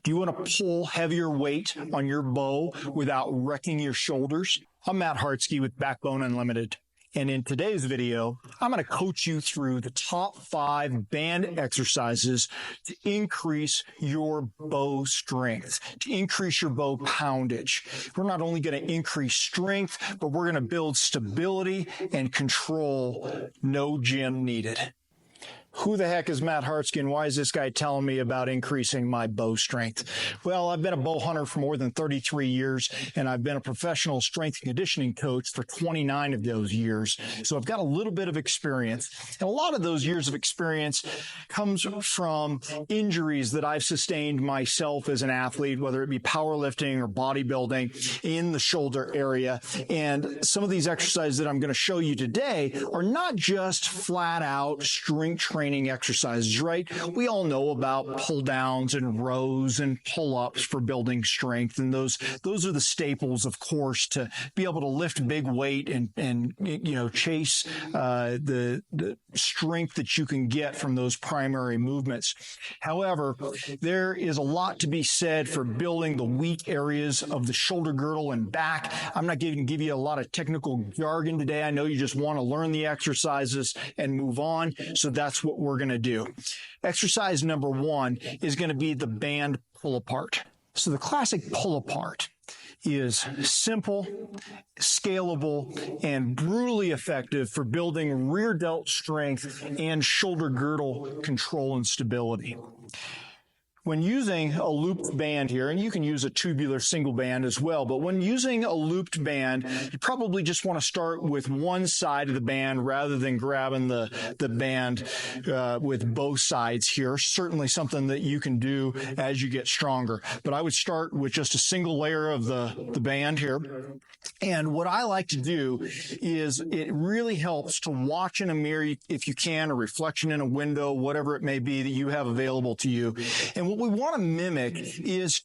Do you want to pull heavier weight on your bow without wrecking your shoulders? I'm Matt Hartsky with Backbone Unlimited. And in today's video, I'm going to coach you through the top 5 band exercises to increase your bow strength, to increase your bow poundage. We're not only going to increase strength, but we're going to build stability and control. No gym needed. Who the heck is Matt Hartsky, and why is this guy telling me about increasing my bow strength? Well, I've been a bow hunter for more than 33 years, and I've been a professional strength and conditioning coach for 29 of those years. So I've got a little bit of experience. And a lot of those years of experience comes from injuries that I've sustained myself as an athlete, whether it be powerlifting or bodybuilding in the shoulder area. And some of these exercises that I'm going to show you today are not just flat out strength training exercises, right? We all know about pull downs and rows and pull-ups for building strength. And those are the staples, of course, to be able to lift big weight and chase the strength that you can get from those primary movements. However, there is a lot to be said for building the weak areas of the shoulder girdle and back. I'm not going to give you a lot of technical jargon today. I know you just want to learn the exercises and move on. So that's what we're going to do. Exercise number 1 is going to be the band pull apart. So the classic pull apart is simple, scalable, and brutally effective for building rear delt strength and shoulder girdle control and stability. When using a looped band here, and you can use a tubular single band as well, but when using a looped band, you probably just want to start with one side of the band rather than grabbing the band with both sides here. Certainly something that you can do as you get stronger. But I would start with just a single layer of the band here. And what I like to do is it really helps to watch in a mirror, if you can, a reflection in a window, whatever it may be that you have available to you. And what we want to mimic is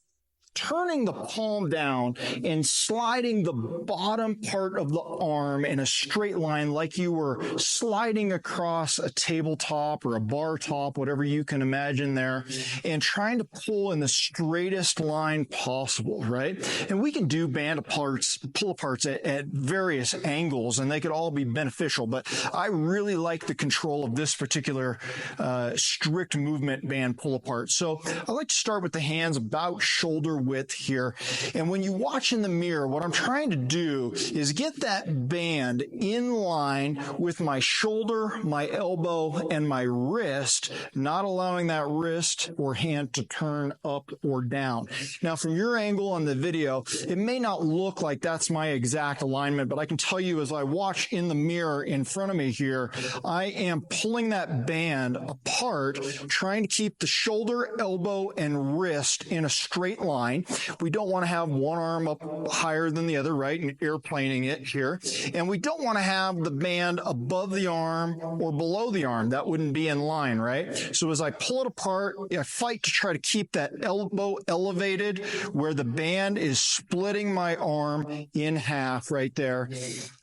turning the palm down and sliding the bottom part of the arm in a straight line like you were sliding across a tabletop or a bar top, whatever you can imagine there, and trying to pull in the straightest line possible, right? And we can do band pull aparts at various angles, and they could all be beneficial, but I really like the control of this particular strict movement band pull apart. So I like to start with the hands about shoulder width here. And when you watch in the mirror, what I'm trying to do is get that band in line with my shoulder, my elbow, and my wrist, not allowing that wrist or hand to turn up or down. Now, from your angle on the video, it may not look like that's my exact alignment, but I can tell you as I watch in the mirror in front of me here, I am pulling that band apart, trying to keep the shoulder, elbow, and wrist in a straight line. We don't want to have one arm up higher than the other, right, and airplaning it here. And we don't want to have the band above the arm or below the arm. That wouldn't be in line, right? So as I pull it apart, I fight to try to keep that elbow elevated where the band is splitting my arm in half right there.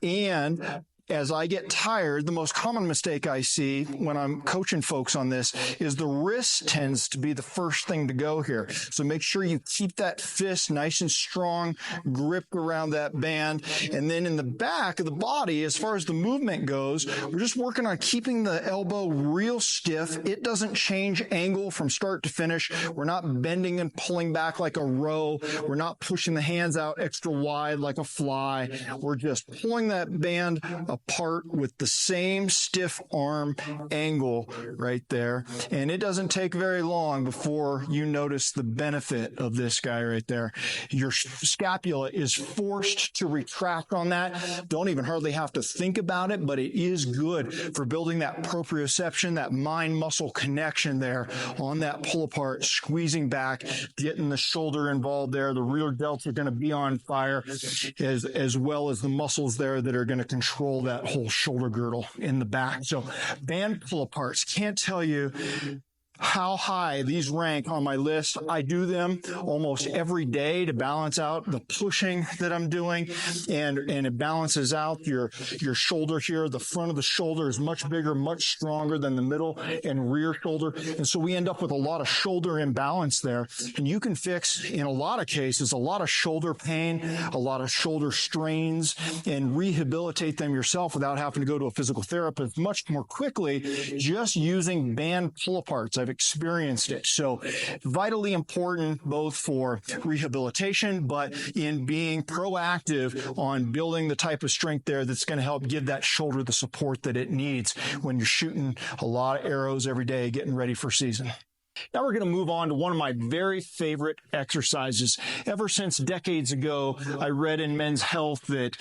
And as I get tired, the most common mistake I see when I'm coaching folks on this is the wrist tends to be the first thing to go here. So make sure you keep that fist nice and strong, gripped around that band. And then in the back of the body, as far as the movement goes, we're just working on keeping the elbow real stiff. It doesn't change angle from start to finish. We're not bending and pulling back like a row. We're not pushing the hands out extra wide like a fly. We're just pulling that band apart with the same stiff arm angle right there. And it doesn't take very long before you notice the benefit of this guy right there. Your scapula is forced to retract on that. Don't even hardly have to think about it, but it is good for building that proprioception, that mind-muscle connection there on that pull apart, squeezing back, getting the shoulder involved there. The rear delts are going to be on fire as well as the muscles there that are going to control that whole shoulder girdle in the back. So band pull aparts, can't tell you how high these rank on my list. I do them almost every day to balance out the pushing that I'm doing, and it balances out your shoulder here. The front of the shoulder is much bigger, much stronger than the middle and rear shoulder, and so we end up with a lot of shoulder imbalance there. And you can fix, in a lot of cases, a lot of shoulder pain, a lot of shoulder strains, and rehabilitate them yourself without having to go to a physical therapist much more quickly, just using band pull-aparts. I've experienced it. So vitally important both for rehabilitation, but in being proactive on building the type of strength there that's going to help give that shoulder the support that it needs when you're shooting a lot of arrows every day, getting ready for season. Now we're going to move on to one of my very favorite exercises. Ever since decades ago, I read in Men's Health that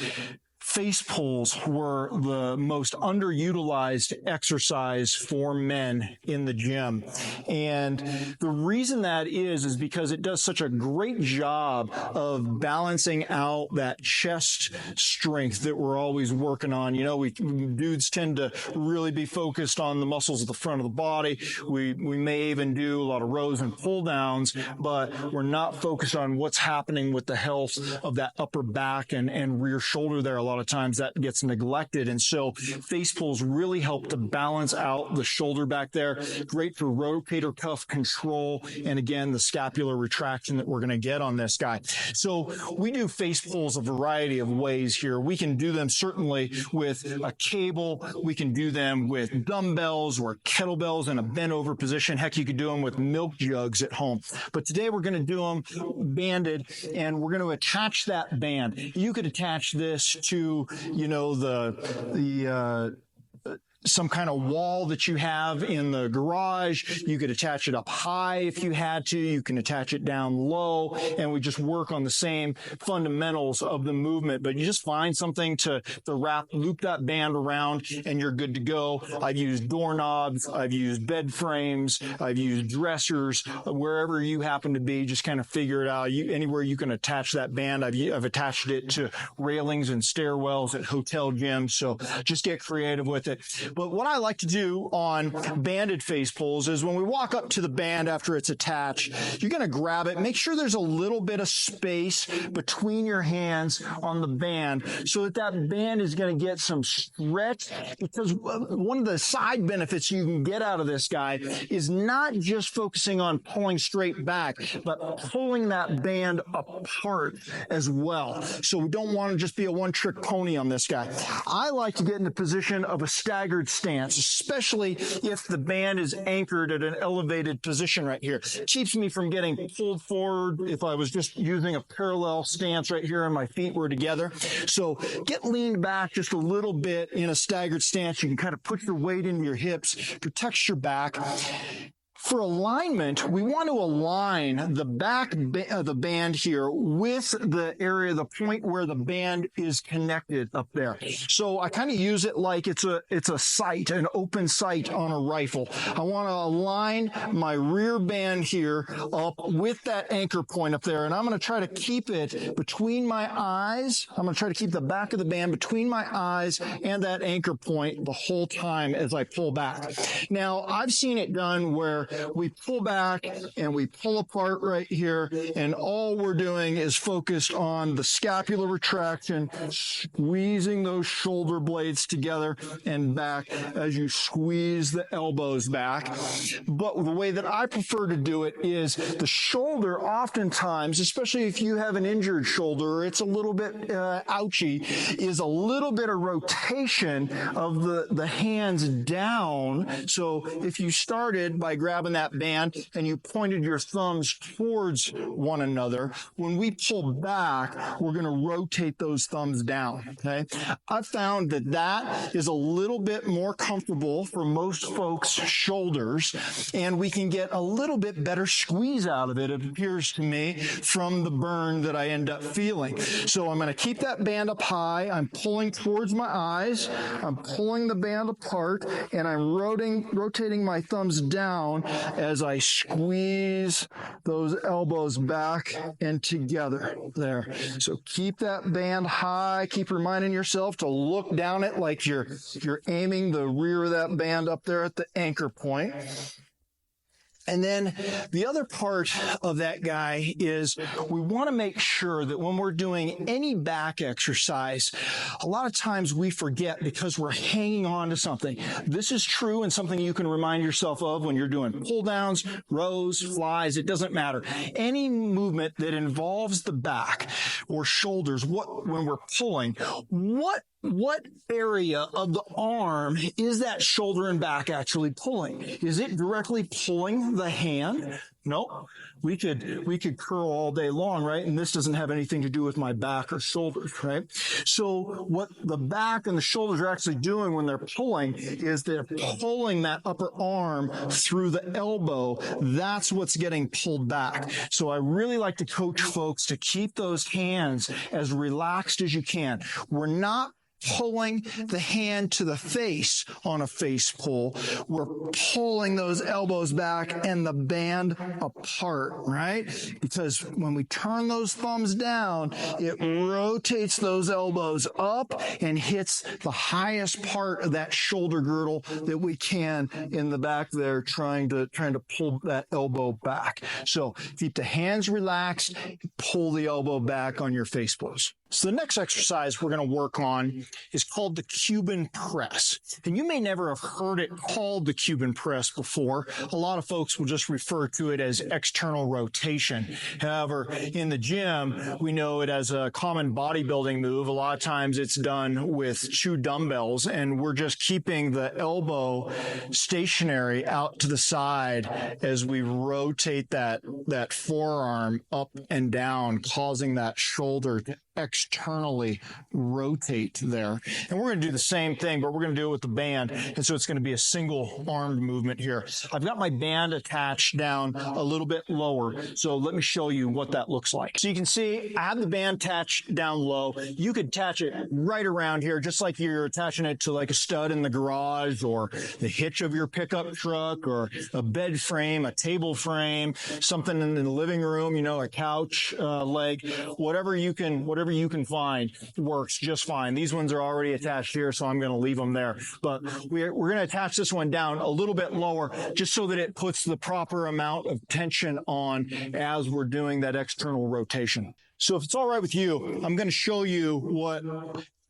face pulls were the most underutilized exercise for men in the gym. And the reason that is because it does such a great job of balancing out that chest strength that we're always working on. You know, we dudes tend to really be focused on the muscles at the front of the body. We may even do a lot of rows and pull downs, but we're not focused on what's happening with the health of that upper back and rear shoulder there. A lot of times that gets neglected. And so face pulls really help to balance out the shoulder back there. Great for rotator cuff control. And again, the scapular retraction that we're going to get on this guy. So we do face pulls a variety of ways here. We can do them certainly with a cable. We can do them with dumbbells or kettlebells in a bent over position. Heck, you could do them with milk jugs at home. But today we're going to do them banded, and we're going to attach that band. You could attach this to, you know, some kind of wall that you have in the garage. You could attach it up high if you had to. You can attach it down low, and we just work on the same fundamentals of the movement. But you just find something to loop that band around, and you're good to go. I've used doorknobs, I've used bed frames, I've used dressers, wherever you happen to be. Just kind of figure it out. Anywhere you can attach that band. I've attached it to railings and stairwells at hotel gyms. So just get creative with it. But what I like to do on banded face pulls is when we walk up to the band after it's attached, you're going to grab it. Make sure there's a little bit of space between your hands on the band so that band is going to get some stretch, because one of the side benefits you can get out of this guy is not just focusing on pulling straight back, but pulling that band apart as well. So we don't want to just be a one-trick pony on this guy. I like to get in the position of a staggered stance, especially if the band is anchored at an elevated position right here. It keeps me from getting pulled forward if I was just using a parallel stance right here and my feet were together. So get leaned back just a little bit in a staggered stance. You can kind of put your weight into your hips, protects your back. For alignment, we want to align the back of the band here with the area, the point where the band is connected up there. So I kind of use it like it's a sight, an open sight on a rifle. I want to align my rear band here up with that anchor point up there, and I'm going to try to keep it between my eyes. I'm going to try to keep the back of the band between my eyes and that anchor point the whole time as I pull back. Now, I've seen it done where we pull back and we pull apart right here, and all we're doing is focused on the scapular retraction, squeezing those shoulder blades together and back as you squeeze the elbows back. But the way that I prefer to do it is the shoulder, oftentimes, especially if you have an injured shoulder, or it's a little bit ouchy, is a little bit of rotation of the hands down. So if you started by grabbing that band and you pointed your thumbs towards one another, when we pull back, we're going to rotate those thumbs down. Okay, I've found that is a little bit more comfortable for most folks' shoulders, and we can get a little bit better squeeze out of it, it appears to me, from the burn that I end up feeling. So I'm going to keep that band up high. I'm pulling towards my eyes. I'm pulling the band apart, and I'm rotating my thumbs down as I squeeze those elbows back and together there. So keep that band high. Keep reminding yourself to look down it like you're aiming the rear of that band up there at the anchor point. And then the other part of that guy is we want to make sure that when we're doing any back exercise, a lot of times we forget because we're hanging on to something. This is true and something you can remind yourself of when you're doing pull downs, rows, flies. It doesn't matter. Any movement that involves the back or shoulders, when we're pulling, what area of the arm is that shoulder and back actually pulling? Is it directly pulling the hand? No. We could curl all day long, right? And this doesn't have anything to do with my back or shoulders, right? So what the back and the shoulders are actually doing when they're pulling is they're pulling that upper arm through the elbow. That's what's getting pulled back. So I really like to coach folks to keep those hands as relaxed as you can. We're not pulling the hand to the face on a face pull. We're pulling those elbows back and the band apart, right? Because when we turn those thumbs down, it rotates those elbows up and hits the highest part of that shoulder girdle that we can in the back there, trying to pull that elbow back. So keep the hands relaxed, pull the elbow back on your face pulls. So the next exercise we're going to work on is called the Cuban press. And you may never have heard it called the Cuban press before. A lot of folks will just refer to it as external rotation. However, in the gym, we know it as a common bodybuilding move. A lot of times it's done with 2 dumbbells, and we're just keeping the elbow stationary out to the side as we rotate that forearm up and down, causing that shoulder to externally rotate there. And we're going to do the same thing, but we're going to do it with the band. And so it's going to be a single armed movement here. I've got my band attached down a little bit lower. So let me show you what that looks like. So you can see I have the band attached down low. You could attach it right around here, just like you're attaching it to like a stud in the garage or the hitch of your pickup truck or a bed frame, a table frame, something in the living room, a couch leg, whatever you can find works just fine. These ones are already attached here, so I'm going to leave them there. But we're going to attach this one down a little bit lower just so that it puts the proper amount of tension on as we're doing that external rotation. So if it's all right with you, I'm going to show you what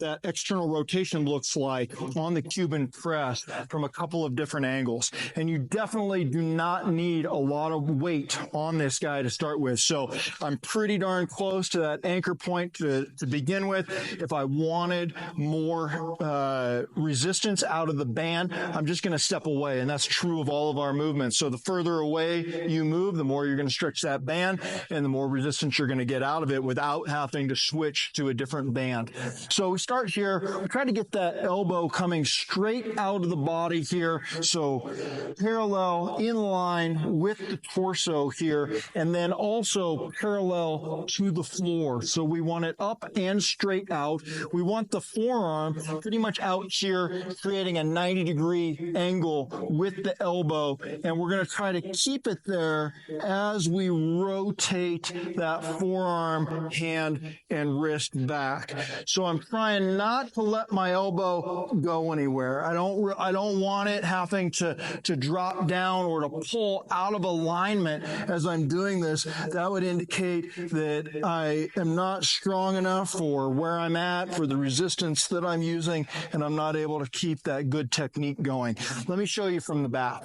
that external rotation looks like on the Cuban press from a couple of different angles. And you definitely do not need a lot of weight on this guy to start with. So I'm pretty darn close to that anchor point to begin with. If I wanted more resistance out of the band, I'm just going to step away. And that's true of all of our movements. So the further away you move, the more you're going to stretch that band and the more resistance you're going to get out of it without having to switch to a different band. So we start here. We try to get that elbow coming straight out of the body here. So parallel in line with the torso here, and then also parallel to the floor. So we want it up and straight out. We want the forearm pretty much out here, creating a 90-degree angle with the elbow. And we're going to try to keep it there as we rotate that forearm, hand, and wrist back. So I'm trying not to let my elbow go anywhere. I don't want it having to drop down or to pull out of alignment as I'm doing this. That would indicate that I am not strong enough for where I'm at, for the resistance that I'm using, and I'm not able to keep that good technique going. Let me show you from the back.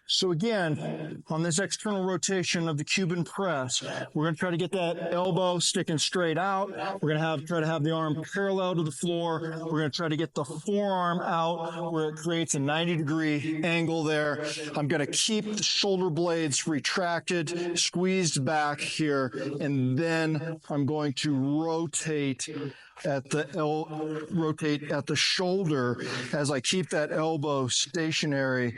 So again, on this external rotation of the Cuban press, we're going to try to get that elbow sticking straight out. We're going to try to have the arm parallel to the floor. We're going to try to get the forearm out where it creates a 90-degree angle there. I'm going to keep the shoulder blades retracted, squeezed back here, and then I'm going to rotate at the shoulder as I keep that elbow stationary,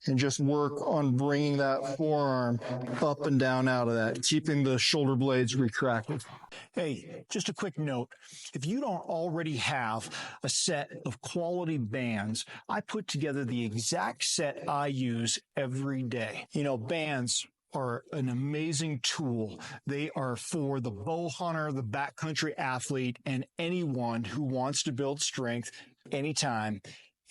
and just work on bringing that forearm up and down out of that, keeping the shoulder blades retracted. Hey, just a quick note. If you don't already have a set of quality bands, I put together the exact set I use every day. Bands are an amazing tool. They are for the bow hunter, the backcountry athlete, and anyone who wants to build strength anytime,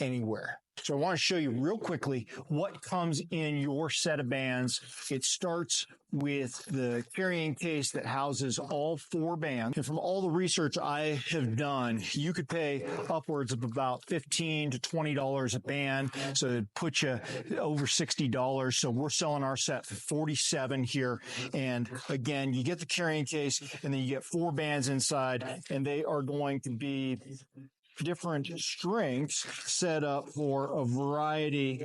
anywhere. So I want to show you real quickly what comes in your set of bands. It starts with the carrying case that houses all 4 bands. And from all the research I have done, you could pay upwards of about $15 to $20 a band. So it'd put you over $60. So we're selling our set for $47 here. And again, you get the carrying case and then you get 4 bands inside, and they are going to be different strengths set up for a variety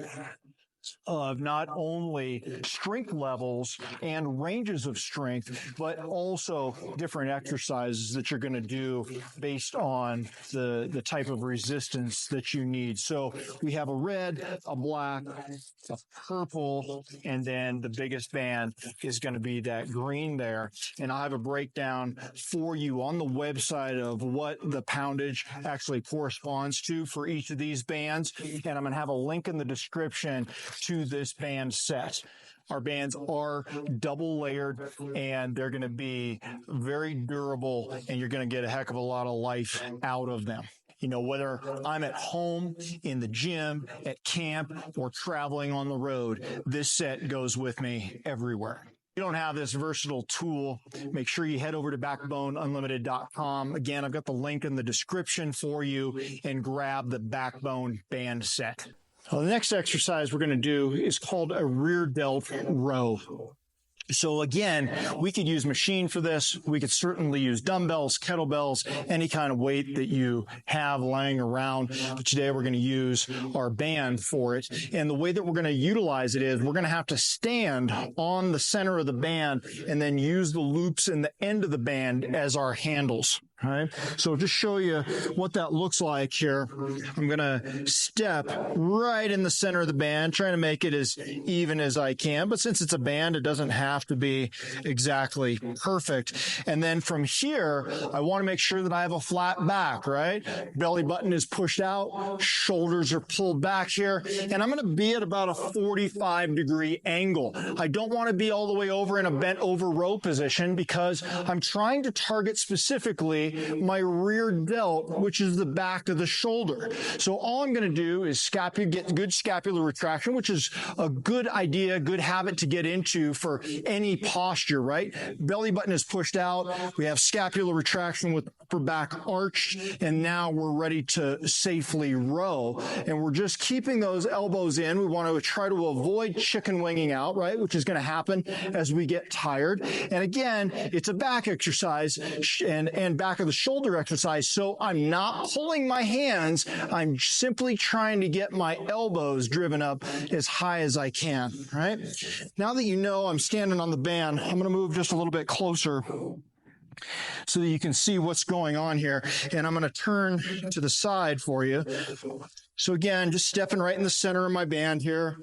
of not only strength levels and ranges of strength, but also different exercises that you're going to do based on the type of resistance that you need. So we have a red, a black, a purple, and then the biggest band is going to be that green there. And I have a breakdown for you on the website of what the poundage actually corresponds to for each of these bands. And I'm going to have a link in the description to this band set. Our bands are double layered and they're going to be very durable, and you're going to get a heck of a lot of life out of them. You know, whether I'm at home, in the gym, at camp, or traveling on the road, this set goes with me everywhere. If you don't have this versatile tool, make sure you head over to backboneunlimited.com. Again, I've got the link in the description for you, and grab the Backbone band set. Well, the next exercise we're going to do is called a rear delt row. So again, we could use machine for this. We could certainly use dumbbells, kettlebells, any kind of weight that you have lying around. But today we're going to use our band for it. And the way that we're going to utilize it is we're going to have to stand on the center of the band and then use the loops in the end of the band as our handles. All right. So just show you what that looks like here. I'm going to step right in the center of the band, trying to make it as even as I can. But since it's a band, it doesn't have to be exactly perfect. And then from here, I want to make sure that I have a flat back, right? Belly button is pushed out. Shoulders are pulled back here. And I'm going to be at about a 45-degree angle. I don't want to be all the way over in a bent over row position, because I'm trying to target specifically my rear delt, which is the back of the shoulder. So all I'm going to do is get good scapular retraction, which is a good idea, good habit to get into for any posture, right? Belly button is pushed out. We have scapular retraction with upper back arched, and now we're ready to safely row. And we're just keeping those elbows in. We want to try to avoid chicken winging out, right? Which is going to happen as we get tired. And again, it's a back exercise and back of the shoulder exercise. So I'm not pulling my hands. I'm simply trying to get my elbows driven up as high as I can, right? Now that you know I'm standing on the band, I'm going to move just a little bit closer so that you can see what's going on here. And I'm going to turn to the side for you. So again, just stepping right in the center of my band here.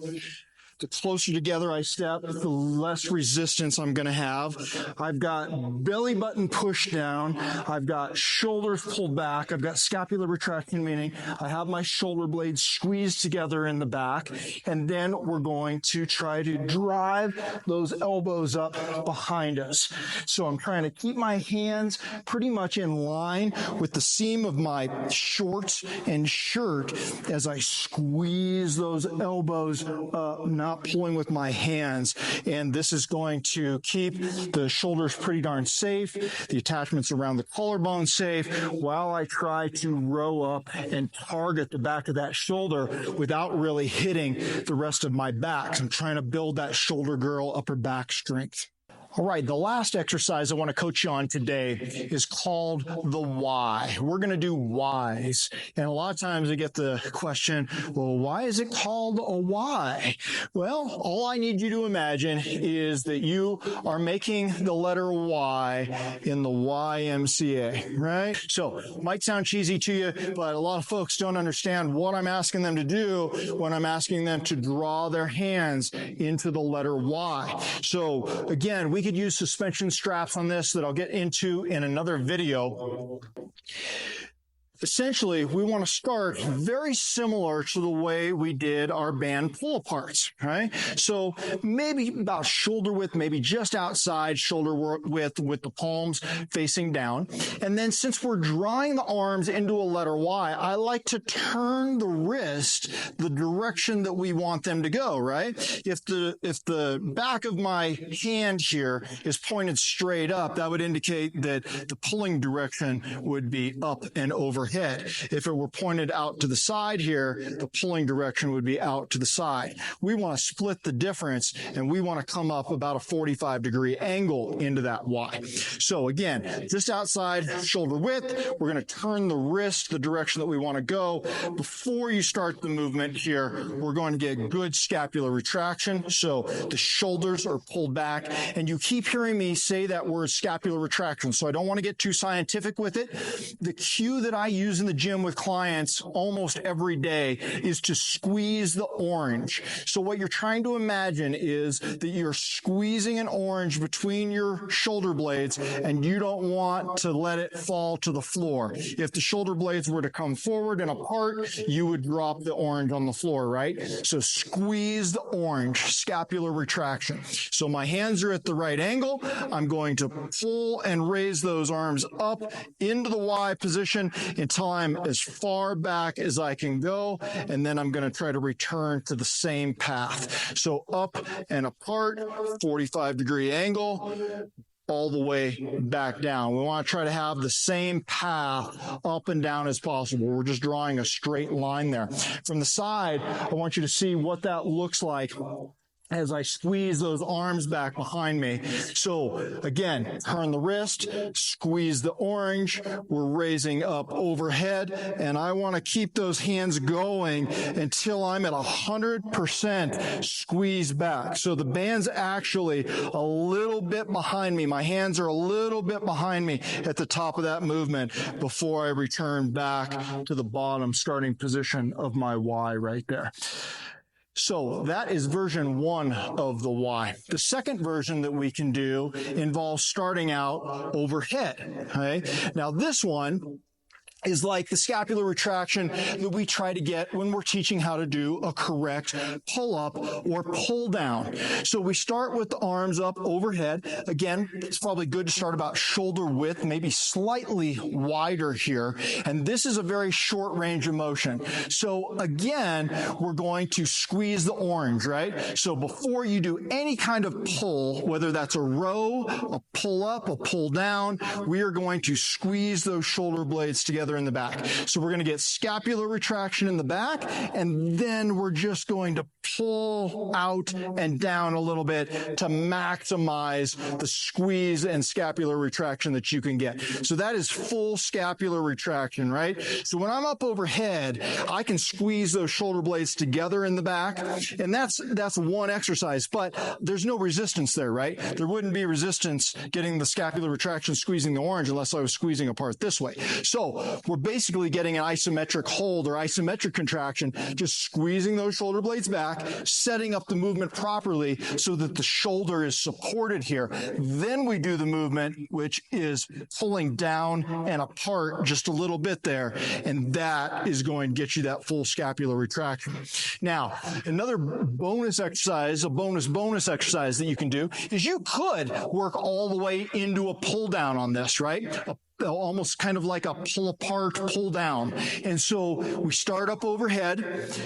The closer together I step, the less resistance I'm going to have. I've got belly button pushed down. I've got shoulders pulled back. I've got scapular retraction, meaning I have my shoulder blades squeezed together in the back. And then we're going to try to drive those elbows up behind us. So I'm trying to keep my hands pretty much in line with the seam of my shorts and shirt as I squeeze those elbows up, not pulling with my hands. And this is going to keep the shoulders pretty darn safe, the attachments around the collarbone safe, while I try to row up and target the back of that shoulder without really hitting the rest of my back. So I'm trying to build that shoulder girl upper back strength. All right, the last exercise I want to coach you on today is called the Y. We're going to do Ys. And a lot of times I get the question, well, why is it called a Y? Well, all I need you to imagine is that you are making the letter Y in the YMCA, right? So it might sound cheesy to you, but a lot of folks don't understand what I'm asking them to do when I'm asking them to draw their hands into the letter Y. So again, we could use suspension straps on this that I'll get into in another video. essentially, we want to start very similar to the way we did our band pull-aparts, right? So maybe about shoulder width, maybe just outside shoulder width with the palms facing down. And then since we're drawing the arms into a letter Y, I like to turn the wrist the direction that we want them to go, right? If the back of my hand here is pointed straight up, that would indicate that the pulling direction would be up and overhead. If it were pointed out to the side here, the pulling direction would be out to the side. We want to split the difference, and we want to come up about a 45-degree angle into that Y. So again, just outside shoulder width, we're going to turn the wrist the direction that we want to go. Before you start the movement here, we're going to get good scapular retraction. So the shoulders are pulled back, and you keep hearing me say that word scapular retraction. So I don't want to get too scientific with it. The cue that I use in the gym with clients almost every day is to squeeze the orange. So what you're trying to imagine is that you're squeezing an orange between your shoulder blades, and you don't want to let it fall to the floor. If the shoulder blades were to come forward and apart, you would drop the orange on the floor, right? So squeeze the orange, scapular retraction. So my hands are at the right angle. I'm going to pull and raise those arms up into the Y position until I'm as far back as I can go, and then I'm going to try to return to the same path. So up and apart, 45-degree angle, all the way back down. We want to try to have the same path up and down as possible. We're just drawing a straight line there. From the side, I want you to see what that looks like as I squeeze those arms back behind me. So again, turn the wrist, squeeze the orange. We're raising up overhead, and I want to keep those hands going until I'm at 100% squeeze back. So the band's actually a little bit behind me. My hands are a little bit behind me at the top of that movement before I return back to the bottom starting position of my Y right there. So that is version 1 of the Y. The second version that we can do involves starting out overhead. Okay? Now this one is like the scapular retraction that we try to get when we're teaching how to do a correct pull-up or pull-down. So we start with the arms up overhead. Again, it's probably good to start about shoulder width, maybe slightly wider here. And this is a very short range of motion. So again, we're going to squeeze the orange, right? So before you do any kind of pull, whether that's a row, a pull-up, a pull-down, we are going to squeeze those shoulder blades together in the back. So we're going to get scapular retraction in the back, and then we're just going to pull out and down a little bit to maximize the squeeze and scapular retraction that you can get. So that is full scapular retraction, right? So when I'm up overhead, I can squeeze those shoulder blades together in the back, and that's one exercise, but there's no resistance there, right? There wouldn't be resistance getting the scapular retraction squeezing the orange unless I was squeezing apart this way. So we're basically getting an isometric hold or isometric contraction, just squeezing those shoulder blades back, setting up the movement properly so that the shoulder is supported here. Then we do the movement, which is pulling down and apart just a little bit there, and that is going to get you that full scapular retraction. Now, another bonus exercise, a bonus exercise that you can do is you could work all the way into a pull down on this, right? Almost kind of like a pull apart, pull down. And so we start up overhead.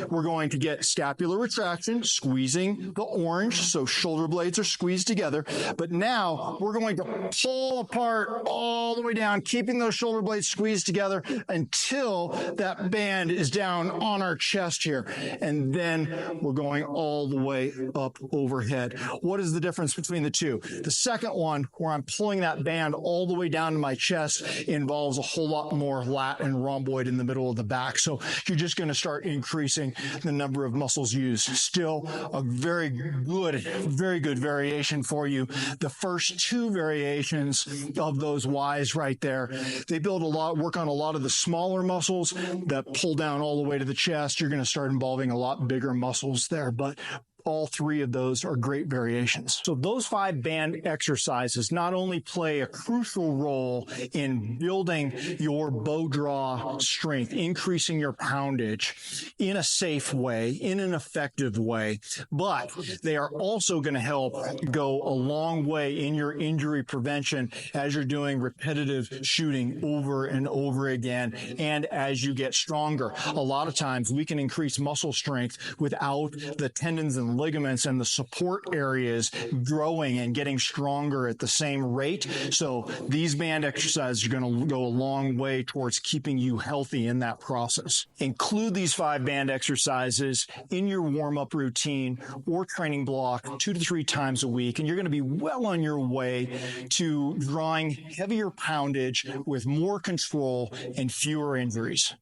We're going to get scapular retraction, squeezing the orange. So shoulder blades are squeezed together. But now we're going to pull apart all the way down, keeping those shoulder blades squeezed together until that band is down on our chest here. And then we're going all the way up overhead. What is the difference between the two? The second one, where I'm pulling that band all the way down to my chest, involves a whole lot more lat and rhomboid in the middle of the back. So you're just going to start increasing the number of muscles used. Still a very good variation for you. The first two variations of those Ys right there, they work on a lot of the smaller muscles that pull down all the way to the chest. You're going to start involving a lot bigger muscles there. But all three of those are great variations. So those 5 band exercises not only play a crucial role in building your bow draw strength, increasing your poundage in a safe way, in an effective way, but they are also going to help go a long way in your injury prevention as you're doing repetitive shooting over and over again and as you get stronger. A lot of times we can increase muscle strength without the tendons and ligaments and the support areas growing and getting stronger at the same rate. So these band exercises are going to go a long way towards keeping you healthy in that process. Include these 5 band exercises in your warm-up routine or training block 2 to 3 times a week, and you're going to be well on your way to drawing heavier poundage with more control and fewer injuries.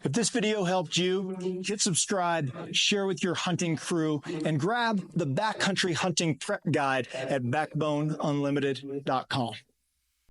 If this video helped you, hit subscribe, share with your hunting crew, and grab the Backcountry Hunting Prep Guide at backboneunlimited.com.